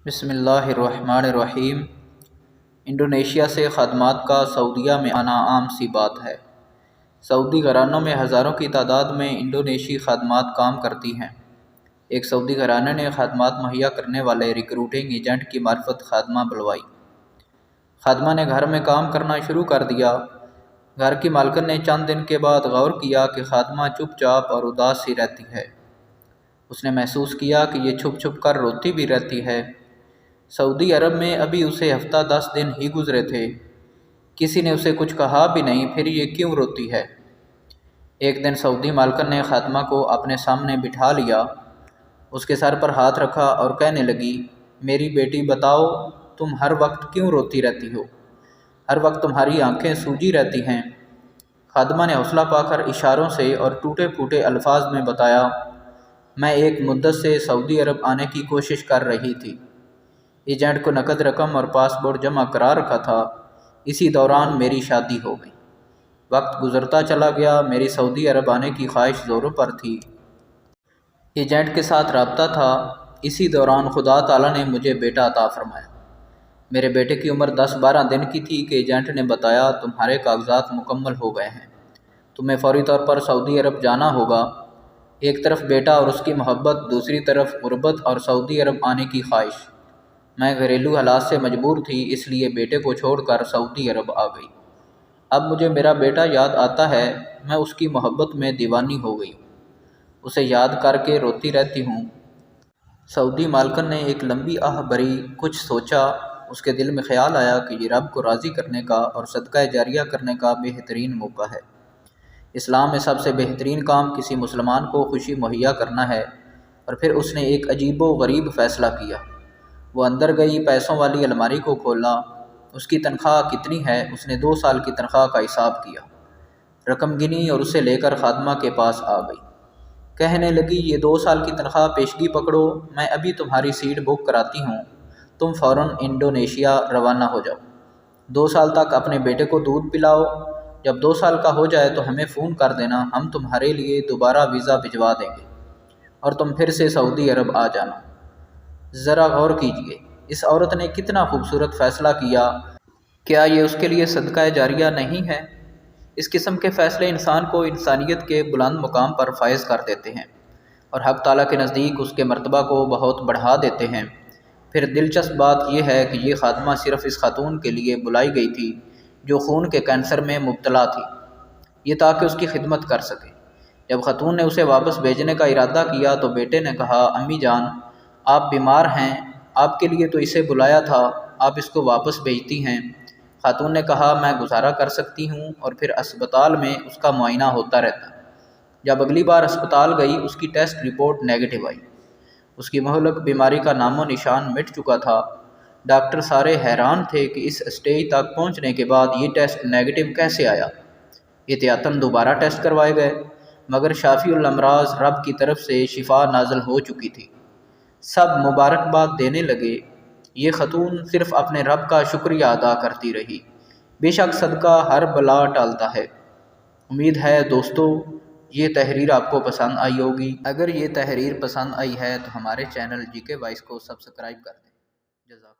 بسم اللہ الرحمن الرحیم۔ انڈونیشیا سے خدمات کا سعودیہ میں آنا عام سی بات ہے۔ سعودی گھرانوں میں ہزاروں کی تعداد میں انڈونیشی خدمات کام کرتی ہیں۔ ایک سعودی گھرانے نے خدمات مہیا کرنے والے ریکروٹنگ ایجنٹ کی معرفت خادمہ بلوائی۔ خادمہ نے گھر میں کام کرنا شروع کر دیا۔ گھر کی مالکن نے چند دن کے بعد غور کیا کہ خادمہ چپ چاپ اور اداس سی رہتی ہے۔ اس نے محسوس کیا کہ یہ چھپ چھپ کر روتی بھی رہتی ہے۔ سعودی عرب میں ابھی اسے ہفتہ 10 دن ہی گزرے تھے۔ کسی نے اسے کچھ کہا بھی نہیں، پھر یہ کیوں روتی ہے؟ ایک دن سعودی مالکن نے خادمہ کو اپنے سامنے بٹھا لیا، اس کے سر پر ہاتھ رکھا اور کہنے لگی، میری بیٹی بتاؤ، تم ہر وقت کیوں روتی رہتی ہو؟ ہر وقت تمہاری آنکھیں سوجی رہتی ہیں۔ خادمہ نے حوصلہ پا کر اشاروں سے اور ٹوٹے پھوٹے الفاظ میں بتایا، میں ایک مدت سے سعودی عرب آنے کی کوشش کر رہی تھی۔ ایجنٹ کو نقد رقم اور پاسپورٹ جمع کرا رکھا تھا۔ اسی دوران میری شادی ہو گئی۔ وقت گزرتا چلا گیا، میری سعودی عرب آنے کی خواہش زوروں پر تھی۔ ایجنٹ کے ساتھ رابطہ تھا۔ اسی دوران خدا تعالیٰ نے مجھے بیٹا عطا فرمایا۔ میرے بیٹے کی عمر 10-12 دن کی تھی کہ ایجنٹ نے بتایا، تمہارے کاغذات مکمل ہو گئے ہیں، تمہیں فوری طور پر سعودی عرب جانا ہوگا۔ ایک طرف بیٹا اور اس کی محبت، دوسری طرف غربت اور سعودی عرب آنے کی خواہش۔ میں گھریلو حالات سے مجبور تھی، اس لیے بیٹے کو چھوڑ کر سعودی عرب آ گئی۔ اب مجھے میرا بیٹا یاد آتا ہے، میں اس کی محبت میں دیوانی ہو گئی، اسے یاد کر کے روتی رہتی ہوں۔ سعودی مالکن نے ایک لمبی آہ بھری، کچھ سوچا۔ اس کے دل میں خیال آیا کہ یہ رب کو راضی کرنے کا اور صدقہ جاریہ کرنے کا بہترین موقع ہے۔ اسلام میں سب سے بہترین کام کسی مسلمان کو خوشی مہیا کرنا ہے۔ اور پھر اس نے ایک عجیب و غریب فیصلہ کیا۔ وہ اندر گئی، پیسوں والی الماری کو کھولا۔ اس کی تنخواہ کتنی ہے؟ اس نے 2 سال کی تنخواہ کا حساب کیا، رقم گنی اور اسے لے کر خادمہ کے پاس آ گئی۔ کہنے لگی، یہ 2 سال کی تنخواہ پیشگی پکڑو، میں ابھی تمہاری سیٹ بک کراتی ہوں، تم فوراً انڈونیشیا روانہ ہو جاؤ۔ 2 سال تک اپنے بیٹے کو دودھ پلاؤ، جب 2 سال کا ہو جائے تو ہمیں فون کر دینا، ہم تمہارے لیے دوبارہ ویزا بھجوا دیں گے اور تم پھر سے سعودی عرب آ جانا۔ ذرا غور کیجئے، اس عورت نے کتنا خوبصورت فیصلہ کیا۔ کیا یہ اس کے لیے صدقہ جاریہ نہیں ہے؟ اس قسم کے فیصلے انسان کو انسانیت کے بلند مقام پر فائز کر دیتے ہیں اور حق تعالیٰ کے نزدیک اس کے مرتبہ کو بہت بڑھا دیتے ہیں۔ پھر دلچسپ بات یہ ہے کہ یہ خادمہ صرف اس خاتون کے لیے بلائی گئی تھی جو خون کے کینسر میں مبتلا تھی، یہ تاکہ اس کی خدمت کر سکے۔ جب خاتون نے اسے واپس بھیجنے کا ارادہ کیا تو بیٹے نے کہا، امی جان، آپ بیمار ہیں، آپ کے لیے تو اسے بلایا تھا، آپ اس کو واپس بھیجتی ہیں۔ خاتون نے کہا، میں گزارا کر سکتی ہوں، اور پھر اسپتال میں اس کا معائنہ ہوتا رہتا۔ جب اگلی بار اسپتال گئی، اس کی ٹیسٹ رپورٹ نیگیٹو آئی۔ اس کی مہلک بیماری کا نام و نشان مٹ چکا تھا۔ ڈاکٹر سارے حیران تھے کہ اس اسٹیج تک پہنچنے کے بعد یہ ٹیسٹ نیگیٹو کیسے آیا۔ احتیاطاً دوبارہ ٹیسٹ کروائے گئے، مگر شافی الامراض رب کی طرف سے شفا نازل ہو چکی تھی۔ سب مبارکباد دینے لگے۔ یہ خاتون صرف اپنے رب کا شکریہ ادا کرتی رہی۔ بے شک صدقہ ہر بلا ٹالتا ہے۔ امید ہے دوستو یہ تحریر آپ کو پسند آئی ہوگی۔ اگر یہ تحریر پسند آئی ہے تو ہمارے چینل جی کے وائس کو سبسکرائب کر دیں۔ جزاک